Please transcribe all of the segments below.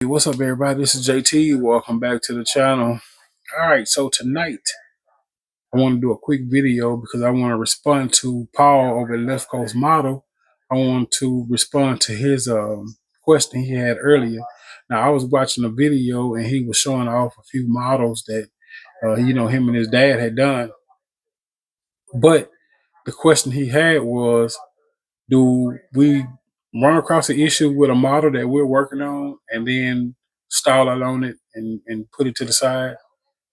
Hey, what's up, everybody? This is JT. Welcome back to the channel. All right, so tonight I want to do a quick video because I want to respond to Paul over at Left Coast Model. I want to respond to his question he had earlier. Now, I was watching a video and he was showing off a few models that him and his dad had done. But the question he had was, do we run across an issue with a model that we're working on and then stall out on it and put it to the side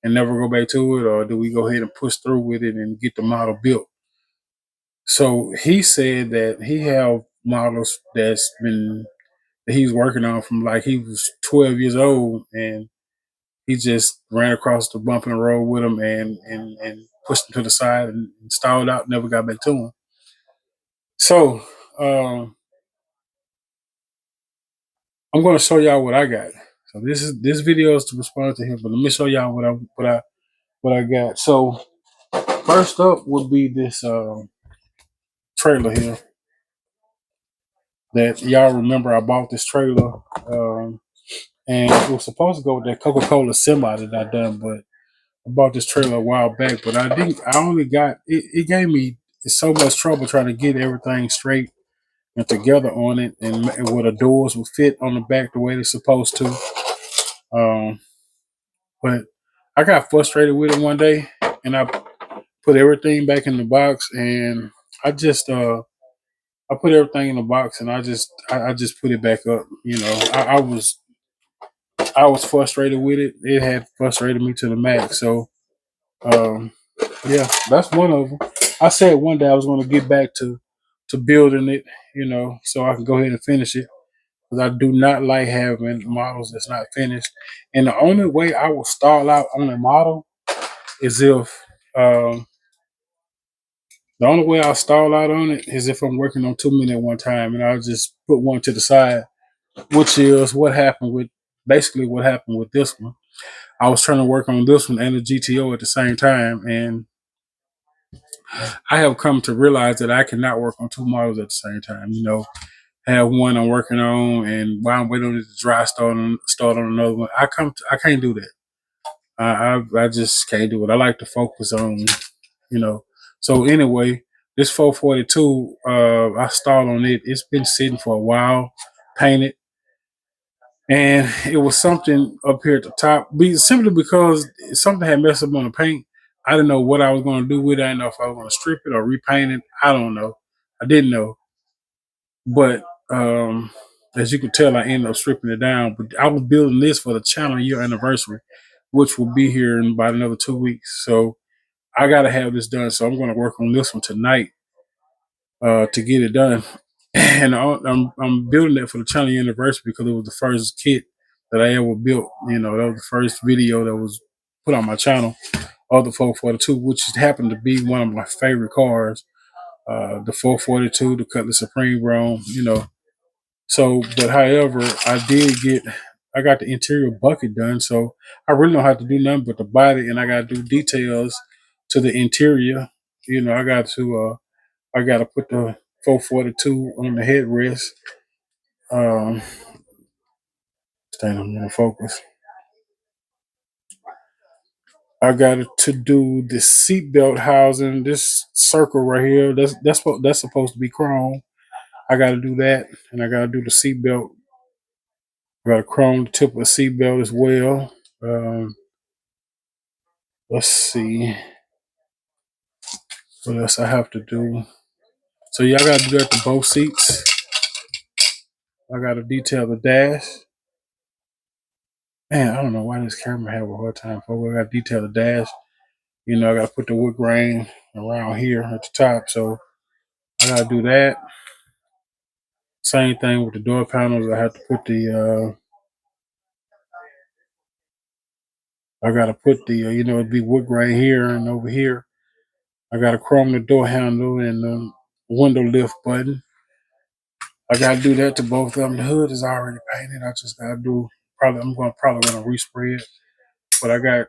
and never go back to it, or do we go ahead and push through with it and get the model built? So he said that he have models that he's working on from like he was 12 years old, and he just ran across the bump in the road with him and pushed him to the side and stalled out, never got back to him. So um, I'm going to show y'all what I got. So this video is to respond to him, but let me show y'all what I got. So first up would be this trailer here that y'all remember. I bought this trailer, and it was supposed to go with that Coca-Cola semi that I done, but I bought this trailer a while back. But I didn't. I only got it. It gave me so much trouble trying to get everything straight and together on it, and where the doors would fit on the back the way they're supposed to. Um, but I got frustrated with it one day, and I put everything back in the box, and I just I put everything in the box, and I just put it back up. I was frustrated with it. It had frustrated me to the max. So um, yeah, that's one of them. I said one day I was going to get back to building it, so I can go ahead and finish it. Because I do not like having models that's not finished. And the only way I will stall out on a model is if um, the only way I'll stall out on it is if I'm working on too many at one time, and I'll just put one to the side, which is basically what happened with this one. I was trying to work on this one and the GTO at the same time, and I have come to realize that I cannot work on two models at the same time. Have one I'm working on, and while I'm waiting on it to dry, start on another one. I can't do that. I just can't do it. I like to focus on, you know. So anyway, this 442, I stalled on it. It's been sitting for a while, painted. And it was something up here at the top, simply because something had messed up on the paint. I didn't know what I was going to do with it. I didn't know if I was going to strip it or repaint it. I don't know. I didn't know. But as you can tell, I ended up stripping it down. But I was building this for the channel year anniversary, which will be here in about another 2 weeks. So I got to have this done. So I'm going to work on this one tonight to get it done. And I'm building that for the channel anniversary because it was the first kit that I ever built. That was the first video that was put on my channel of the 442, which happened to be one of my favorite cars. The 442, the Cutlass Supreme Chrome. So, but however, I got the interior bucket done, so I really don't have to do nothing but the body, and I got to do details to the interior. I got to put the 442 on the headrest. Um, Staying on the focus. I got to do the seatbelt housing. This circle right here. That's supposed to be chrome. I got to do that, and I got to do the seatbelt. I got to chrome the tip of the seatbelt as well. Let's see what else I have to do. So yeah, I got to do that to both seats. I got to detail the dash. Man, I don't know why this camera have a hard time. I got to detail the dash. I got to put the wood grain around here at the top. So I got to do that. Same thing with the door panels. I have to put I got to put it'd be wood grain here and over here. I got to chrome the door handle and the window lift button. I got to do that to both of them. The hood is already painted. I just got to do, probably going to respray it. But I got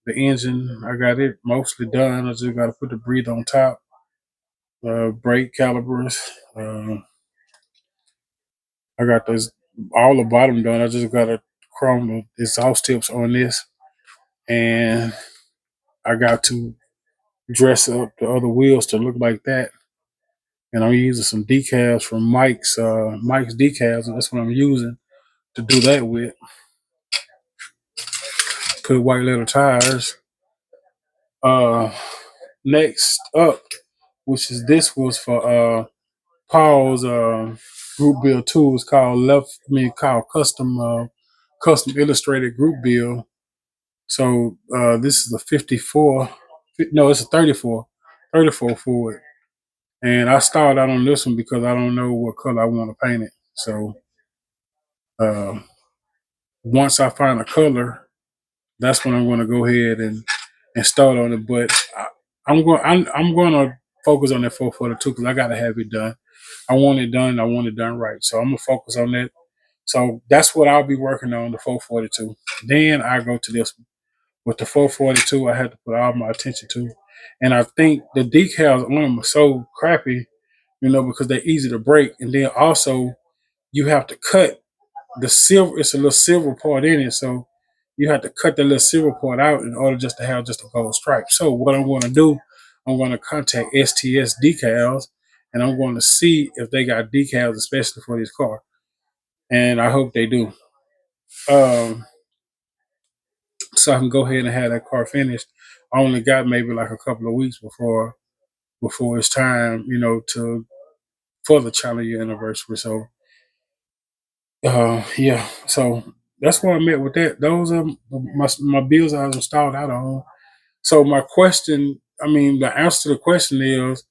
the engine, I got it mostly done. I just got to put the breathe on top, brake calipers. I got all the bottom done. I just got to chrome the exhaust tips on this, and I got to dress up the other wheels to look like that. And I'm using some decals from Mike's decals, and that's what I'm using to do that with. Put white leather tires. Uh, Next up, which is this was for Paul's group build tool. It's called custom illustrated group build. So this is a 54. No, it's a 34 Ford. And I started out on this one because I don't know what color I want to paint it. So uh, once I find a color, that's when I'm going to go ahead and start on it. But I'm going to focus on that 442 because I got to have it done. I want it done. I want it done right. So I'm gonna focus on that. So that's what I'll be working on, the 442. Then I go to this one. With the 442, I had to put all my attention to. And I think the decals on them are so crappy, because they're easy to break. And then also you have to cut the silver. It's a little silver part in it, so you have to cut the little silver part out in order just to have just a gold stripe. So what I'm going to do, I'm going to contact STS Decals, and I'm going to see if they got decals especially for this car, and I hope they do. Um, so I can go ahead and have that car finished. I only got maybe like a couple of weeks before it's time, to for the Challenger anniversary. So yeah, so that's where I'm at with that. Those are my bills I was installed out on. So my question, the answer to the question is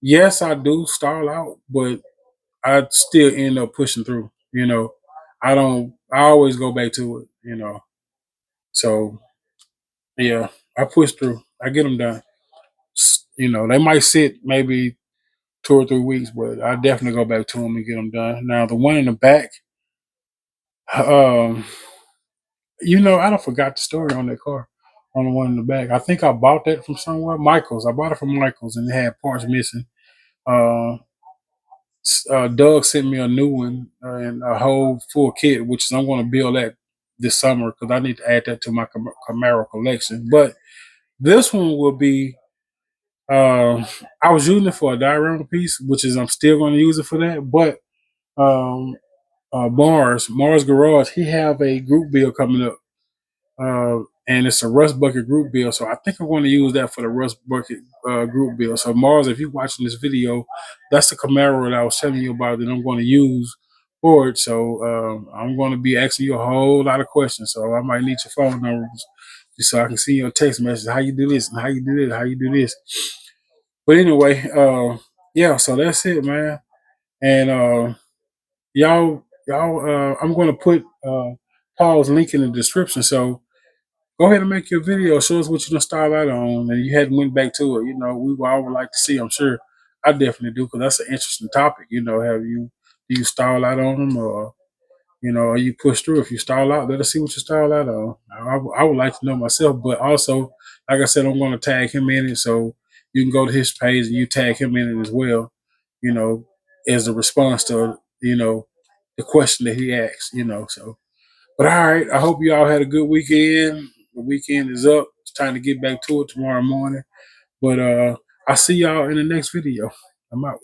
yes, I do stall out, but I still end up pushing through. I don't. I always go back to it. So yeah, I push through. I get them done. They might sit maybe 2 or 3 weeks, but I definitely go back to them and get them done. Now the one in the back, um, I don't forgot the story on that car, on the one in the back. I think I bought that from somewhere. Michaels. I bought it from Michaels, and it had parts missing. Uh, Doug sent me a new one and a whole full kit, which is I'm going to build that this summer because I need to add that to my Camaro collection. But this one will be. I was using it for a diorama piece, which is I'm still going to use it for that. But um, Mars Garage, he have a group build coming up. And it's a Rust Bucket group build. So I think I'm going to use that for the Rust Bucket group build. So Mars, if you're watching this video, that's the Camaro that I was telling you about that I'm going to use for it. So I'm going to be asking you a whole lot of questions. So I might need your phone numbers just so I can see your text message. How you do this and how you do this, how you do this. But anyway, yeah. So that's it, man. And I'm going to put Paul's link in the description. So go ahead and make your video. Show us what you done style out on, and you hadn't went back to it. We would all would like to see. I'm sure I definitely do because that's an interesting topic. Have do you style out on them, or or you push through? If you style out, let us see what you style out on. I would like to know myself, but also, like I said, I'm going to tag him in it, so you can go to his page and you tag him in it as well. You know, as a response to the question that he asked. So. But all right, I hope you all had a good weekend. The weekend is up. It's time to get back to it tomorrow morning. But I'll see y'all in the next video. I'm out.